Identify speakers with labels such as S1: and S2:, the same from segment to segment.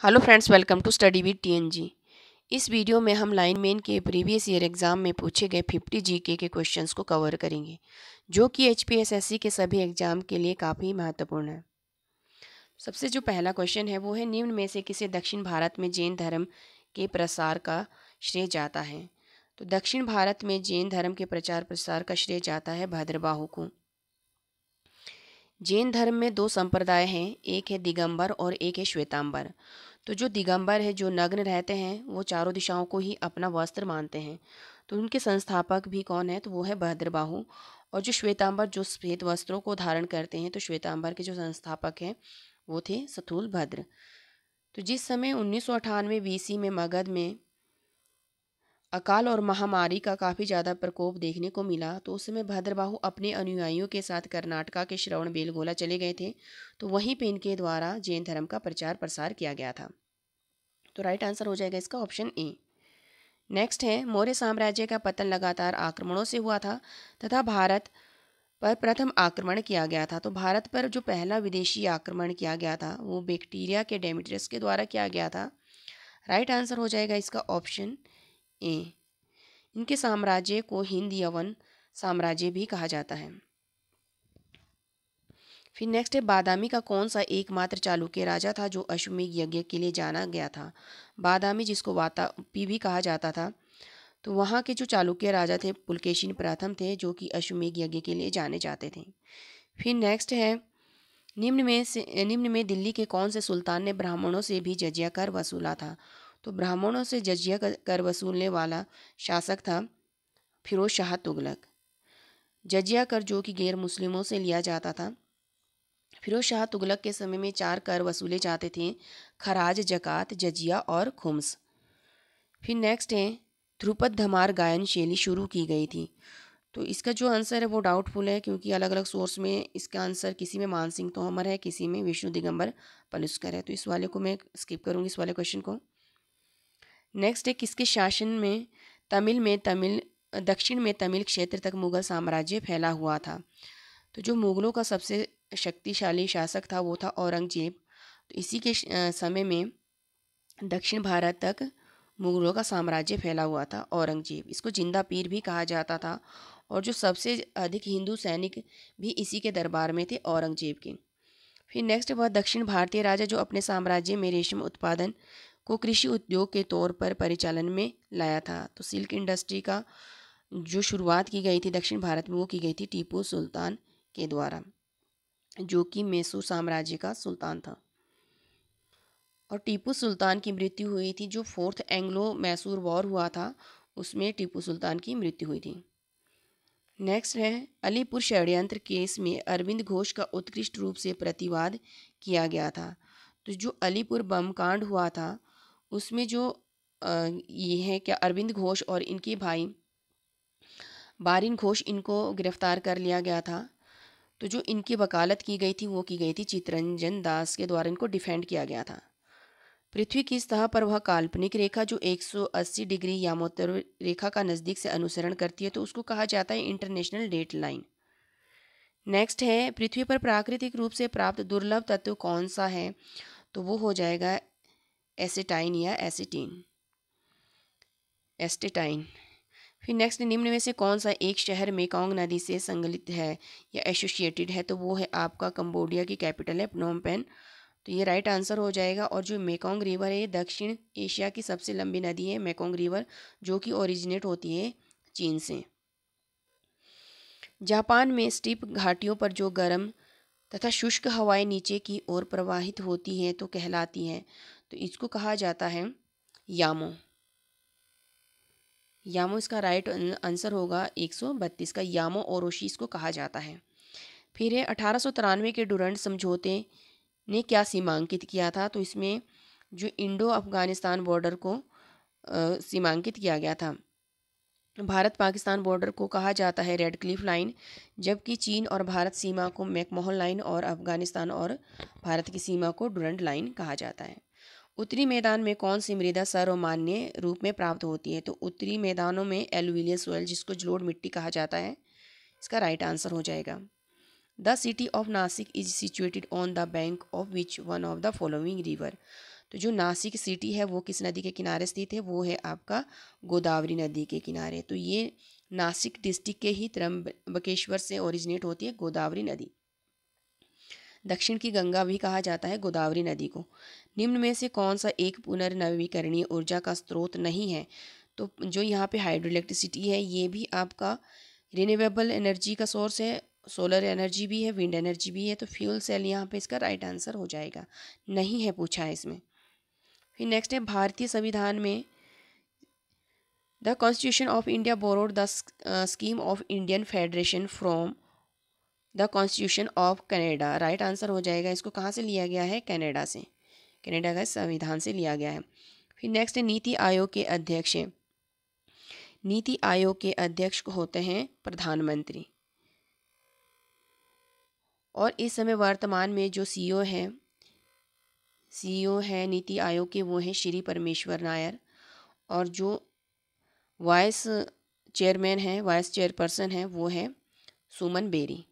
S1: Hello friends, welcome to study with TNG. इस video में हम लाइन मेन के प्रीवियस ईयर एग्जाम में पूछे गए 50 जीके के क्वेश्चंस को कवर करेंगे, जो कि एचपीएसएससी के सभी एग्जाम के लिए काफ़ी महत्वपूर्ण है। सबसे जो पहला क्वेश्चन है वो है, निम्न में से किसे दक्षिण भारत में जैन धर्म के प्रसार का श्रेय जाता है? तो दक्षिण भारत में जैन धर्म के प्रचार प्रसार का श्रेय जाता है भद्रबाहु को। जैन धर्म में दो संप्रदाय हैं, एक है दिगंबर और एक है श्वेतांबर। तो जो दिगंबर है, जो नग्न रहते हैं, वो चारों दिशाओं को ही अपना वस्त्र मानते हैं। तो उनके संस्थापक भी कौन है? तो वो है भद्रबाहु। और जो श्वेतांबर, जो श्वेत वस्त्रों को धारण करते हैं, तो श्वेतांबर के जो संस्थापक हैं वो थे स्थूलभद्र। तो जिस समय 1998 बीसी में मगध में अकाल और महामारी का काफ़ी ज़्यादा प्रकोप देखने को मिला, तो उस समय भद्रबाहु अपने अनुयायियों के साथ कर्नाटका के श्रवण बेलगोला चले गए थे। तो वहीं पे इनके द्वारा जैन धर्म का प्रचार प्रसार किया गया था। तो राइट आंसर हो जाएगा इसका ऑप्शन ए। नेक्स्ट है, मौर्य साम्राज्य का पतन लगातार आक्रमणों से हुआ था तथा भारत पर प्रथम आक्रमण किया गया था। तो भारत पर जो पहला विदेशी आक्रमण किया गया था वो बैक्टीरिया के डेमेट्रियस के द्वारा किया गया था। राइट आंसर हो जाएगा इसका ऑप्शन ए। इनके साम्राज्य को हिंद यवन साम्राज्य भी कहा जाता है। फिर नेक्स्ट है, बादामी का कौन सा एकमात्र चालुक्य राजा था जो अश्वमेध यज्ञ के लिए जाना गया था? बादामी, जिसको वातापी भी कहा जाता था, तो वहाँ के जो चालुक्य राजा थे पुलकेशिन प्रथम थे, जो कि अश्वमेध यज्ञ के लिए जाने जाते थे। फिर नेक्स्ट है, निम्न में दिल्ली के कौन से सुल्तान ने ब्राह्मणों से भी जजिया कर वसूला था? तो ब्राह्मणों से जजिया कर वसूलने वाला शासक था फिरोज शाह तुगलक। जजिया कर जो कि गैर मुस्लिमों से लिया जाता था। फिरोज शाह तुगलक के समय में 4 कर वसूले जाते थे: खराज, जकात, जजिया और खुम्स। फिर नेक्स्ट है, ध्रुपद धमार गायन शैली शुरू की गई थी। तो इसका जो आंसर है वो डाउटफुल है, क्योंकि अलग अलग सोर्स में इसका आंसर किसी में मान सिंह तोमर है, किसी में विष्णु दिगंबर पलुस्कर है। तो इस वाले को मैं स्किप करूँगी, इस वाले क्वेश्चन को। नेक्स्ट है, किसके शासन में तमिल दक्षिण में तमिल क्षेत्र तक मुगल साम्राज्य फैला हुआ था? तो जो मुगलों का सबसे शक्तिशाली शासक था वो था औरंगजेब। तो इसी के समय में दक्षिण भारत तक मुगलों का साम्राज्य फैला हुआ था औरंगजेब। इसको जिंदा पीर भी कहा जाता था। और जो सबसे अधिक हिंदू सैनिक भी इसी के दरबार में थे, औरंगजेब के। फिर नेक्स्ट, वह दक्षिण भारतीय राजा जो अपने साम्राज्य में रेशम उत्पादन को कृषि उद्योग के तौर पर परिचालन में लाया था। तो सिल्क इंडस्ट्री का जो शुरुआत की गई थी दक्षिण भारत में, वो की गई थी टीपू सुल्तान के द्वारा, जो कि मैसूर साम्राज्य का सुल्तान था। और टीपू सुल्तान की मृत्यु हुई थी, जो 4th एंग्लो मैसूर वॉर हुआ था उसमें टीपू सुल्तान की मृत्यु हुई थी। नेक्स्ट है, अलीपुर षड्यंत्र केस में अरविंद घोष का उत्कृष्ट रूप से प्रतिवाद किया गया था। तो जो अलीपुर बम कांड हुआ था उसमें जो ये है क्या, अरविंद घोष और इनके भाई बारिन घोष, इनको गिरफ्तार कर लिया गया था। तो जो इनकी वकालत की गई थी वो की गई थी चित्तरंजन दास के द्वारा, इनको डिफेंड किया गया था। पृथ्वी की सतह पर वह काल्पनिक रेखा जो 180 डिग्री यामोत्तर रेखा का नज़दीक से अनुसरण करती है, तो उसको कहा जाता है इंटरनेशनल डेट लाइन। नेक्स्ट है, पृथ्वी पर प्राकृतिक रूप से प्राप्त दुर्लभ तत्व कौन सा है? तो वो हो जाएगा एसिटाइन या एस्टेटाइन। फिर नेक्स्ट, निम्न में से कौन सा एक शहर मेकोंग नदी से संलग्न है या एसोसिएटेड है? तो वो है आपका कंबोडिया की कैपिटल है प्नोम पेन। तो ये राइट आंसर हो जाएगा। और जो मेकोंग रिवर है, ये दक्षिण एशिया की सबसे लंबी नदी है मेकोंग रिवर, जो कि ओरिजिनेट होती है चीन से। जापान में स्टीप घाटियों पर जो गर्म तथा शुष्क हवाएं नीचे की ओर प्रवाहित होती हैं तो कहलाती हैं। तो इसको कहा जाता है यामो। यामो इसका राइट आंसर होगा 132 का, यामो ओरोशी इसको कहा जाता है। फिर है, 1893 के डुरंड समझौते ने क्या सीमांकित किया था? तो इसमें जो इंडो अफगानिस्तान बॉर्डर को सीमांकित किया गया था। भारत पाकिस्तान बॉर्डर को कहा जाता है रेड क्लिफ लाइन, जबकि चीन और भारत सीमा को मैकमोहन लाइन और अफगानिस्तान और भारत की सीमा को डुरंड लाइन कहा जाता है। उत्तरी मैदान में कौन सी मृदा सर्वमान्य रूप में प्राप्त होती है? तो उत्तरी मैदानों में एलुवियल सोयल, जिसको जलोढ़ मिट्टी कहा जाता है, इसका राइट आंसर हो जाएगा। The city of Nashik is situated on the bank of which one of the following river? तो जो नासिक सिटी है वो किस नदी के किनारे स्थित है, वो है आपका गोदावरी नदी के किनारे। तो ये नासिक डिस्ट्रिक्ट के ही त्र्यंबकेश्वर से ओरिजिनेट होती है गोदावरी नदी। दक्षिण की गंगा भी कहा जाता है गोदावरी नदी को। निम्न में से कौन सा एक पुनर्नवीकरणीय ऊर्जा का स्रोत नहीं है? तो जो यहाँ पे हाइड्रो इलेक्ट्रिसिटी है ये भी आपका रिन्यूएबल एनर्जी का सोर्स है, सोलर एनर्जी भी है, विंड एनर्जी भी है। तो फ्यूल सेल यहाँ पे इसका राइट आंसर हो जाएगा, नहीं है पूछा है इसमें। फिर नेक्स्ट है भारतीय संविधान में the constitution of India borrowed the scheme of Indian federation from the constitution of Canada. Right answer हो जाएगा, इसको कहाँ से लिया गया है? कनाडा से, कनाडा का संविधान से लिया गया है। फिर नेक्स्ट है नीति आयोग के अध्यक्ष हैं। नीति आयोग के अध्यक्ष होते हैं प्रधानमंत्री, और इस समय वर्तमान में जो सीईओ है नीति आयोग के वो हैं श्री परमेश्वर नायर, और जो वाइस चेयरपर्सन है वो है सुमन बेरी।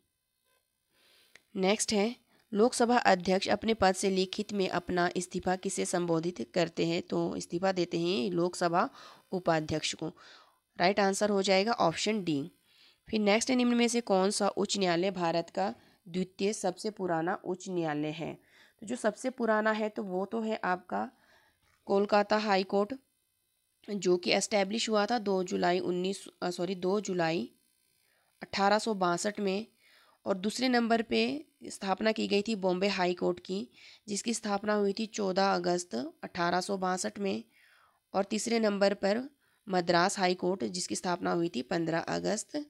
S1: नेक्स्ट है लोकसभा अध्यक्ष अपने पद से लिखित में अपना इस्तीफा किसे संबोधित करते हैं? तो इस्तीफा देते हैं लोकसभा उपाध्यक्ष को। राइट आंसर हो जाएगा ऑप्शन डी। फिर नेक्स्ट है निम्न में से कौन सा उच्च न्यायालय भारत का द्वितीय सबसे पुराना उच्च न्यायालय है? तो जो सबसे पुराना है तो वो तो है आपका कोलकाता हाई कोर्ट, जो कि एस्टैब्लिश हुआ था 2 जुलाई 1862 में। और दूसरे नंबर पे स्थापना की गई थी बॉम्बे हाई कोर्ट की, जिसकी स्थापना हुई थी 14 अगस्त 1862 में। और तीसरे नंबर पर मद्रास हाई कोर्ट, जिसकी स्थापना हुई थी 15 अगस्त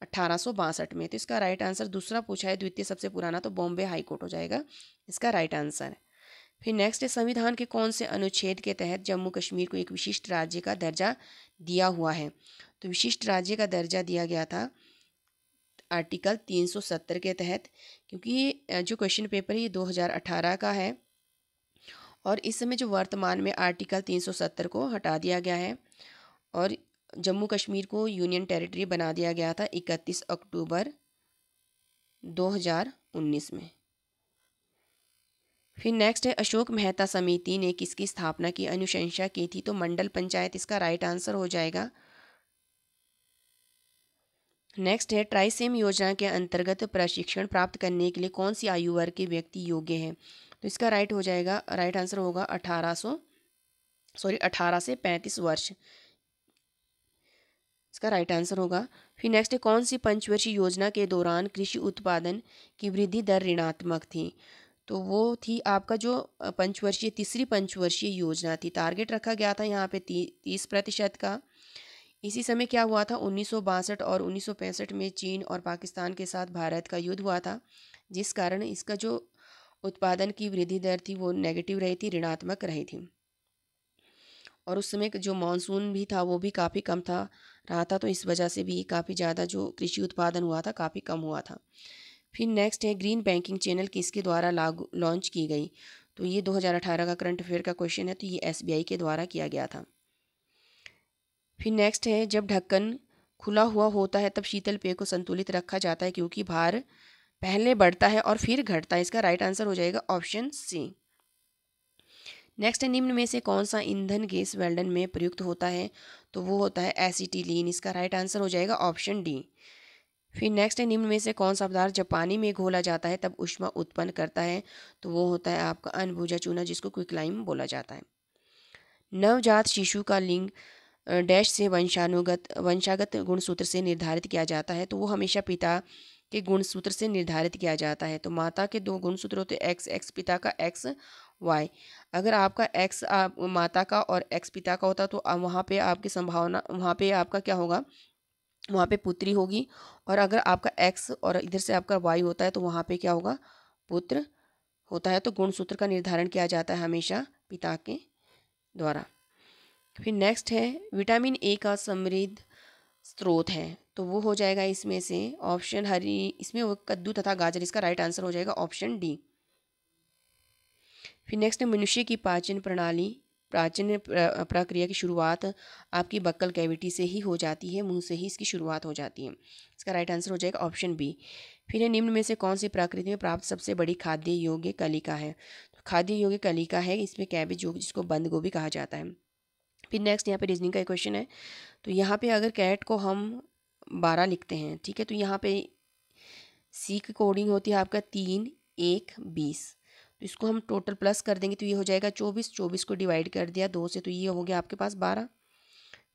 S1: 1862 में। तो इसका राइट आंसर दूसरा पूछा है, द्वितीय सबसे पुराना, तो बॉम्बे हाई कोर्ट हो जाएगा इसका राइट आंसर। फिर नेक्स्ट है संविधान के कौन से अनुच्छेद के तहत जम्मू कश्मीर को एक विशिष्ट राज्य का दर्जा दिया हुआ है? तो विशिष्ट राज्य का दर्जा दिया गया था आर्टिकल 370 के तहत, क्योंकि जो क्वेश्चन पेपर है ये 2018 का है, और इस समय जो वर्तमान में आर्टिकल 370 को हटा दिया गया है और जम्मू कश्मीर को यूनियन टेरिटरी बना दिया गया था 31 अक्टूबर 2019 में। फिर नेक्स्ट है अशोक मेहता समिति ने किसकी स्थापना की अनुशंसा की थी? तो मंडल पंचायत इसका राइट आंसर हो जाएगा। नेक्स्ट है ट्राइसेम योजना के अंतर्गत प्रशिक्षण प्राप्त करने के लिए कौन सी आयु वर्ग के व्यक्ति योग्य हैं? तो इसका राइट आंसर होगा 18 से 35 वर्ष, इसका राइट आंसर होगा। फिर नेक्स्ट है कौन सी पंचवर्षीय योजना के दौरान कृषि उत्पादन की वृद्धि दर ऋणात्मक थी? तो वो थी आपका जो तीसरी पंचवर्षीय योजना थी। टारगेट रखा गया था यहाँ पे 30% का। इसी समय क्या हुआ था 1962 और 1965 में चीन और पाकिस्तान के साथ भारत का युद्ध हुआ था, जिस कारण इसका जो उत्पादन की वृद्धि दर थी वो नेगेटिव रही थी, ऋणात्मक रही थी। और उस समय जो मानसून भी था वो भी काफ़ी कम रहा था, तो इस वजह से भी काफ़ी ज़्यादा जो कृषि उत्पादन हुआ था काफ़ी कम हुआ था। फिर नेक्स्ट है ग्रीन बैंकिंग चैनल किसके द्वारा लॉन्च की गई? तो ये 2018 का करंट अफेयर का क्वेश्चन है, तो ये SBI के द्वारा किया गया था। फिर नेक्स्ट है जब ढक्कन खुला हुआ होता है तब शीतल पेय को संतुलित रखा जाता है क्योंकि भार पहले बढ़ता है और फिर घटता है। इसका राइट आंसर हो जाएगा ऑप्शन सी। नेक्स्ट है निम्न में से कौन सा ईंधन गैस वेल्डन में प्रयुक्त होता है? तो वो होता है एसिटिलीन, इसका राइट आंसर हो जाएगा ऑप्शन डी। फिर नेक्स्ट है निम्न में से कौन सा पदार्थ जब पानी में घोला जाता है तब ऊष्मा उत्पन्न करता है? तो वो होता है आपका अनभुजा चूना, जिसको क्विकलाइम बोला जाता है। नवजात शिशु का लिंग डैश से वंशागत गुणसूत्र से निर्धारित किया जाता है? तो वो हमेशा पिता के गुणसूत्र से निर्धारित किया जाता है। तो माता के 2 गुणसूत्र होते हैं एक्स, पिता का XY। अगर आपका X माता का और X पिता का होता तो वहाँ पे आपकी संभावना, वहाँ पे आपका क्या होगा, वहाँ पे पुत्री होगी। और अगर आपका X और इधर से आपका Y होता है तो वहाँ पे क्या होगा, पुत्र होता है। तो गुणसूत्र का निर्धारण किया जाता है हमेशा पिता के द्वारा। फिर नेक्स्ट है विटामिन ए का समृद्ध स्रोत है? तो वो हो जाएगा इसमें से ऑप्शन हरी, इसमें वो कद्दू तथा गाजर, इसका राइट आंसर हो जाएगा ऑप्शन डी। फिर नेक्स्ट है मनुष्य की पाचन प्रक्रिया की शुरुआत आपकी बक्कल कैविटी से ही हो जाती है, मुंह से ही इसकी शुरुआत हो जाती है। इसका राइट आंसर हो जाएगा ऑप्शन बी। फिर है निम्न में से कौन सी प्रकृति में प्राप्त सबसे बड़ी खाद्य योग्य कलिका है? तो खाद्य योग्य कली का है, इसमें कैबेज जो जिसको बंद गोभी कहा जाता है। फिर नेक्स्ट यहाँ पे रीजनिंग का क्वेश्चन है। तो यहाँ पे अगर कैट को हम 12 लिखते हैं, ठीक है, तो यहाँ पे सी की कोडिंग होती है आपका 3, 1, 20। तो इसको हम टोटल प्लस कर देंगे तो ये हो जाएगा 24। 24 को डिवाइड कर दिया 2 से, तो ये हो गया आपके पास 12।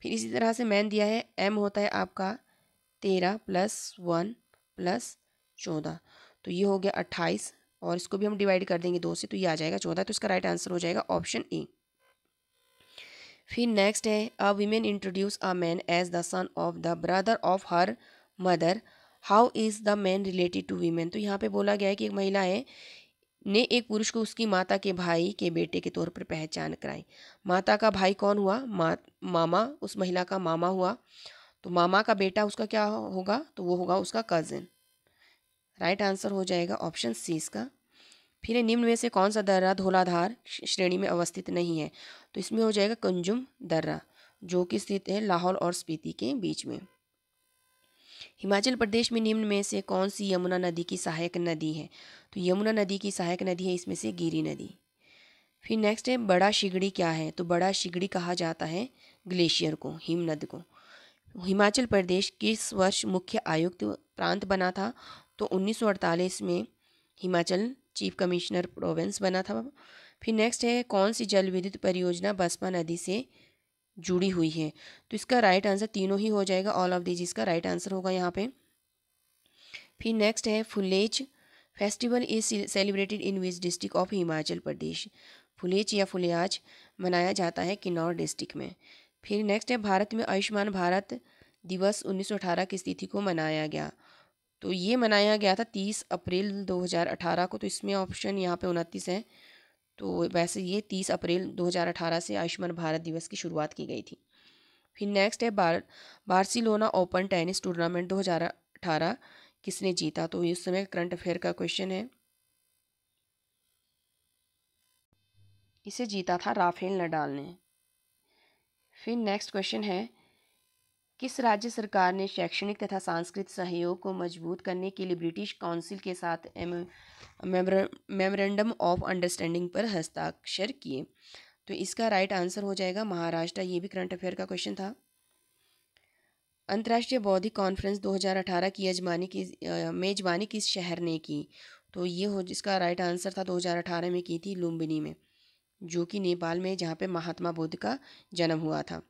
S1: फिर इसी तरह से मैन दिया है, एम होता है आपका 13 + 1 + 14, तो ये हो गया 28। और इसको भी हम डिवाइड कर देंगे 2 से, तो ये आ जाएगा 14। तो इसका राइट आंसर हो जाएगा ऑप्शन ए। फिर नेक्स्ट है, a women introduce a man as the son of the brother of her mother, how is the man related to women. तो यहाँ पे बोला गया है कि एक महिला है ने एक पुरुष को उसकी माता के भाई के बेटे के तौर पर पहचान कराई। माता का भाई कौन हुआ? मामा, उस महिला का मामा हुआ। तो मामा का बेटा उसका क्या होगा? तो वो होगा उसका कज़न। राइट आंसर हो जाएगा ऑप्शन सी इसका। फिर निम्न में से कौन सा दर्रा धौलाधार श्रेणी में अवस्थित नहीं है? तो इसमें हो जाएगा कुंजुम दर्रा, जो कि स्थित है लाहौल और स्पीति के बीच में। हिमाचल प्रदेश में निम्न में से कौन सी यमुना नदी की सहायक नदी है? तो यमुना नदी की सहायक नदी है इसमें से गिरी नदी। फिर नेक्स्ट है, बड़ा शिगड़ी क्या है? तो बड़ा शिगड़ी कहा जाता है ग्लेशियर को, हिमनद को। हिमाचल प्रदेश किस वर्ष मुख्य आयुक्त प्रांत बना था? तो 1948 में हिमाचल चीफ कमिश्नर प्रोविंस बना था। फिर नेक्स्ट है, कौन सी जल विद्युत परियोजना बसपा नदी से जुड़ी हुई है? तो इसका राइट आंसर तीनों ही हो जाएगा, ऑल ऑफ दीज इसका राइट आंसर होगा यहाँ पे। फिर नेक्स्ट है, Phulech festival is celebrated in which district of Himachal Pradesh. Phulech या फुलियाज मनाया जाता है किन्नौर डिस्ट्रिक्ट में। फिर नेक्स्ट है, भारत में आयुष्मान भारत दिवस 1918 किस तिथि को मनाया गया? तो ये मनाया गया था 30 अप्रैल 2018 को। तो इसमें ऑप्शन यहाँ पे 29 है। तो वैसे ये 30 अप्रैल 2018 से आयुष्मान भारत दिवस की शुरुआत की गई थी। फिर नेक्स्ट है, बार्सिलोना ओपन टेनिस टूर्नामेंट 2018 किसने जीता? तो इस समय करंट अफेयर का क्वेश्चन है। इसे जीता था राफेल नडाल ने। फिर नेक्स्ट क्वेश्चन है, किस राज्य सरकार ने शैक्षणिक तथा सांस्कृतिक सहयोग को मजबूत करने के लिए ब्रिटिश काउंसिल के साथ मेमोरेंडम ऑफ अंडरस्टैंडिंग पर हस्ताक्षर किए? तो इसका राइट आंसर हो जाएगा महाराष्ट्र। ये भी करंट अफेयर का क्वेश्चन था। अंतर्राष्ट्रीय बौद्धिक कॉन्फ्रेंस 2018 की मेजबानी किस शहर ने की? तो ये हो जिसका राइट आंसर था 2018 में की थी लुम्बिनी में, जो कि नेपाल में, जहाँ पे महात्मा बुद्ध का जन्म हुआ था।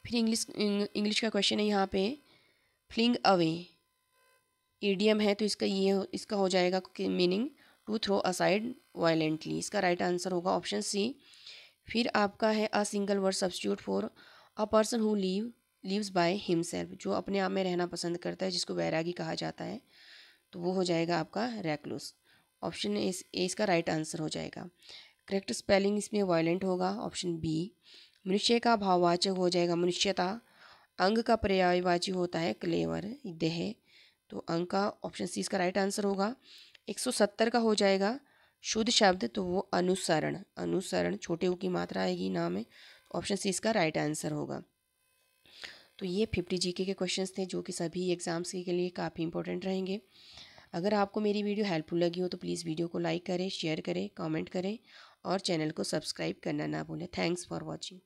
S1: फिर इंग्लिश का क्वेश्चन है यहाँ पे, फ्लिंग अवे ईडियम है, तो इसका हो जाएगा meaning to throw aside violently. इसका राइट आंसर होगा ऑप्शन सी। फिर आपका है, a single word substitute for a person who lives by himself, जो अपने आप में रहना पसंद करता है, जिसको वैरागी कहा जाता है, तो वो हो जाएगा आपका रेक्लुस। ऑप्शन ए इसका राइट आंसर हो जाएगा। करेक्ट स्पेलिंग इसमें वायलेंट होगा, ऑप्शन बी। मनुष्य का भाववाचक हो जाएगा मनुष्यता। अंग का पर्यायवाची होता है क्लेवर, देह, तो अंग का ऑप्शन सी इसका राइट आंसर होगा। 170 का हो जाएगा शुद्ध शब्द, तो वो अनुसरण, अनुसरण छोटे ऊ की मात्रा आएगी नाम में, ऑप्शन सी इसका राइट आंसर होगा। तो ये 50 जीके के क्वेश्चंस थे, जो कि सभी एग्जाम्स के लिए काफ़ी इंपॉर्टेंट रहेंगे। अगर आपको मेरी वीडियो हेल्पफुल लगी हो तो प्लीज़ वीडियो को लाइक करें, शेयर करें, कमेंट करें और चैनल को सब्सक्राइब करना ना भूलें। Thanks for watching.